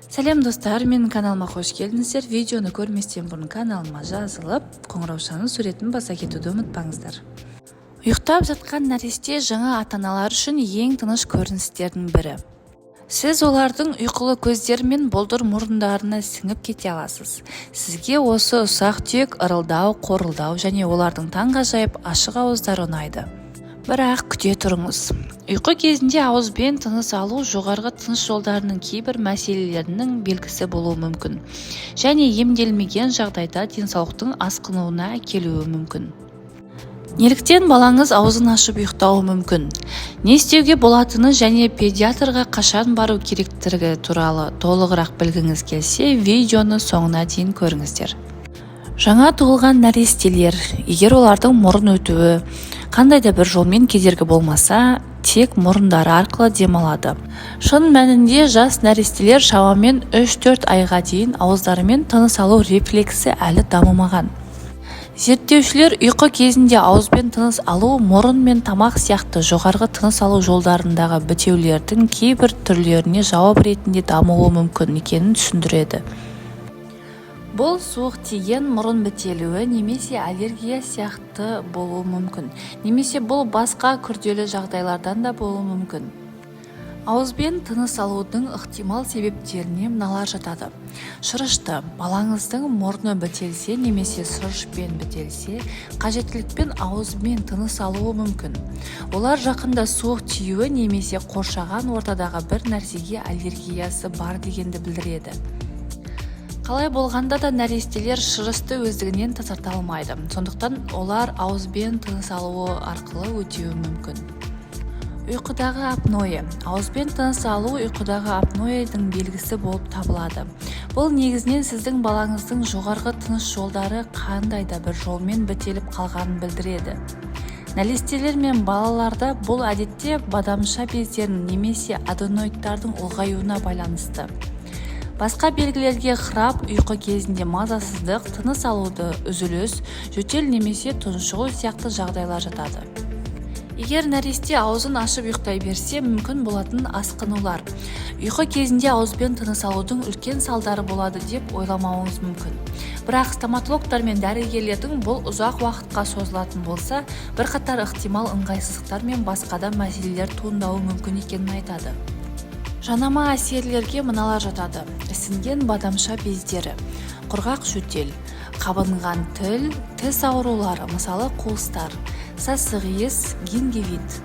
Сәлем достар, менің каналыма қош келдіңіздер. Видеоны көрместен бұрын каналыма жазылып, қоңыраушаның суретін баса кетуді ұмытпаңыздар. Ұйықтап жатқан нәресте жаңа ата-аналар үшін ең тыныш көріністердің бірі. Сіз олардың ұйқылы көздері мен болдыр мұрындарына сіңіп кете аласыз. Сізге осы ұсақ-түйек ырылдау, қорылдау және олардың таңғажайып ашық ауыздары ұнайды. Бірақ күте тұрыңыз. Ұйқы кезінде ауызбен тыныс алу жоғарғы тыныс жолдарының кейбір мәселелерінің белгісі болуы мүмкін, және емделмеген жағдайда денсаулықтың асқынуына әкелуі мүмкін. Неліктен балаңыз аузын ашып ұйықтауы мүмкін? Не істеуге болатыны және педиатрға қашан бару керектігі туралы толығырақ білгіңіз келсе, видеоны соңына дейін көріңіздер. Жаңа туылған нәрестелер, егер олардың мұрын өтуі қандай да бір жолмен кедергі болмаса, тек мұрындары арқылы демалады. Шын мәнінде жас нәрестелер шамамен 3-4 айға дейін ауыздарымен тыныс алу рефлексі әлі дамымаған. Зерттеушілер ұйқы кезінде ауызбен тыныс алу мұрын мен тамақ сияқты жоғарғы тыныс алу жолдарындағы бітеулердің кейбір түрлеріне жауап ретінде дамуы мүмкін екенін түсіндіреді. Бұл суық тиген мұрын бітелуі немесе аллергия сияқты болуы мүмкін, немесе бұл басқа күрделі жағдайлардан да болуы мүмкін. Ауызбен тыныс алудың ықтимал себептеріне мыналар жатады. Шырышты, балаңыздың мұрны бітелсе немесе шырышпен бітелсе, қажеттілікпен ауызбен тыныс алуы мүмкін. Олар жақында суық тиюі немесе қоршаған ортадағы бір нәрсеге аллергиясы бар дегенді білдіреді. Қалай болғанда да нәрестелер шырышты өздігінен тазарта алмайды. Сондықтан олар ауызбен тыныс алуы арқылы өтеуі мүмкін. Ұйқыдағы апноэ. Ауызбен тыныс алу ұйқыдағы апноэдің белгісі болып табылады. Бұл негізінен сіздің балаңыздың жоғарғы тыныс жолдары қандай да бір жолмен бітеліп қалғанын білдіреді. Нәрестелер мен балаларда бұл әдетте бадамша бездерінің немесе аденоидтардың ұлғаюына байланысты. Басқа белгілерге храп, ұйқы кезінде мазасыздық, тыныс алуды үзіліс, жөтел немесе тұншығу сияқты жағдайлар жатады. Егер нәресте аузын ашып ұйықтай берсе, мүмкін болатын асқынулар. Ұйқы кезінде ауызбен тыныс алудың үлкен салдары болады деп ойламауыңыз мүмкін. Бірақ стоматологтар мен дәрігерлердің бұл ұзақ уақытқа созылатын болса, бірқатар ықтимал ыңғайсыздықтар мен басқа да мәселелер туындауы мүмкін екенін айтады. Жанама әсерлерге мыналар жатады. Ісінген бадамша бездері, құрғақ жөтел, қабынған тіл, тіс аурулары, мысалы қуыстар, сасық-иіс, гингивит.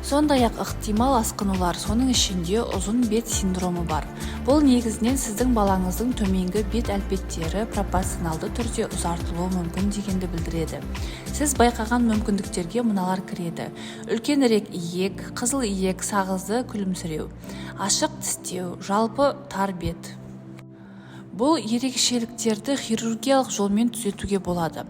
Сондай-ақ ықтимал асқынулар, соның ішінде ұзын бет синдромы бар. Бұл негізінен сіздің балаңыздың төменгі бет әлпеттері пропорционалды түрде ұзартылуы мүмкін дегенді білдіреді. Сіз байқаған мүмкіндіктерге мыналар кіреді. Үлкенірек иек, қызыл иек, сағызды күлімсіреу, ашық тістеу, жалпы тар бет. Бұл ерекшеліктерді хирургиялық жолмен түзетуге болады.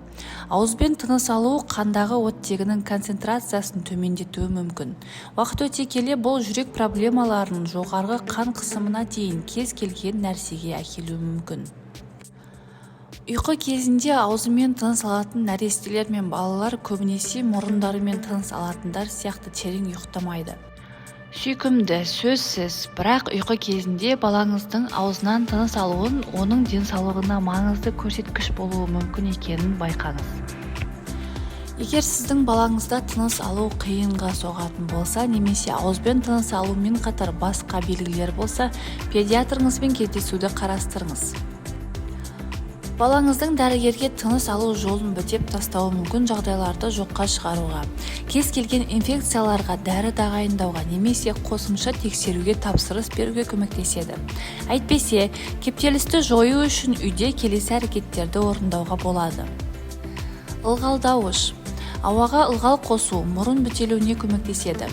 Ауызбен тыныс алу қандағы оттегінің концентрациясын төмендетуі мүмкін. Уақыт өте келе бұл жүрек проблемаларының жоғарғы қан қысымына дейін кез келген нәрсеге әкелуі мүмкін. Ұйқы кезінде аузымен тыныс алатын нәрестелер мен балалар көбінесе мұрындарымен тыныс алатындар сияқты терең ұйықтамайды. Сүйкімді, сөзсіз, бірақ ұйқы кезінде балаңыздың аузынан тыныс алуын оның денсаулығына маңызды көрсеткіш болуы мүмкін екенін байқаңыз. Егер сіздің балаңызда тыныс алу қиынға соғатын болса, немесе ауызбен тыныс алумен қатар басқа белгілер болса, педиатрыңызбен кездесуді қарастырыңыз. Балаңыздың дәрігерге тыныс алу жолын бітеп тастауы мүмкін жағдайларды жоққа шығаруға, кез келген инфекцияларға дәрі тағайындауға немесе қосымша тексеруге тапсырыс беруге көмектеседі. Әйтпесе, кептелісті жою үшін үйде келесі әрекеттерді орындауға болады. Ылғалдауыш. Ауаға ылғал қосу мұрын бітелуіне көмектеседі.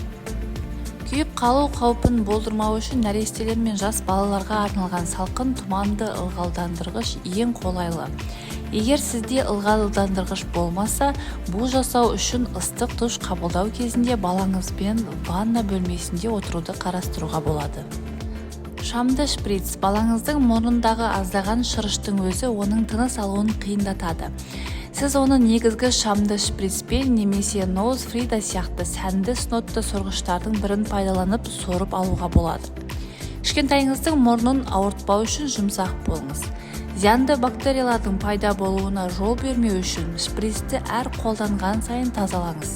Күйіп қалу қаупін болдырмау үшін нәрестелер мен жас балаларға арналған салқын тұманды ылғалдандырғыш ең қолайлы. Егер сізде ылғалдандырғыш болмаса, бұл жасау үшін ыстық душ қабылдау кезінде балаңызбен ванна бөлмесінде отыруды қарастыруға болады. Шамды шприц. Балаңыздың мұрнындағы аздаған шырыштың өзі оның тыныс алуын қиындатады. Сіз оны негізгі шамды шприцпен немесе ноузфрида сияқты сәнді снотты сорғыштардың бірін пайдаланып сорып алуға болады. кішкентайыңыздың мұрнын ауыртпау үшін жұмсақ болыңыз. Зиянды бактериялардың пайда болуына жол бермеу үшін шприцті әр қолданған сайын тазалаңыз.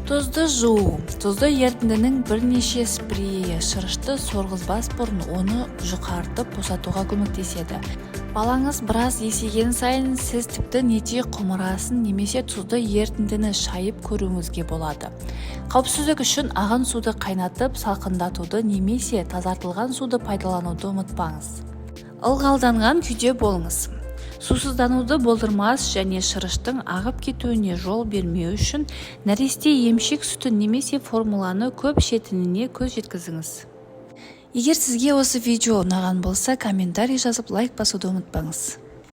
Тұзды жуу. Тұзды ерітіндінің бірнеше спрейі шырышты сорғызбас бұрын оны жұқартып босатуға көмектеседі. Балаңыз біраз есейген сайын сіз тіпті нете құмырасын немесе тұзды ерітіндіні шайып көруіңізге болады. Қауіпсіздік үшін ағын суды қайнатып салқындатуды немесе тазартылған суды пайдалануды ұмытпаңыз. Ылғалданған күйде болыңыз. Сусыздануды болдырмас және шырыштың ағып кетуіне жол бермеу үшін нәресте емшек сүті немесе формуланы көп ішетініне көз жеткізіңіз. Егер сізге осы видео ұнаған болса, комментарий жазып лайк басуды ұмытпаңыз.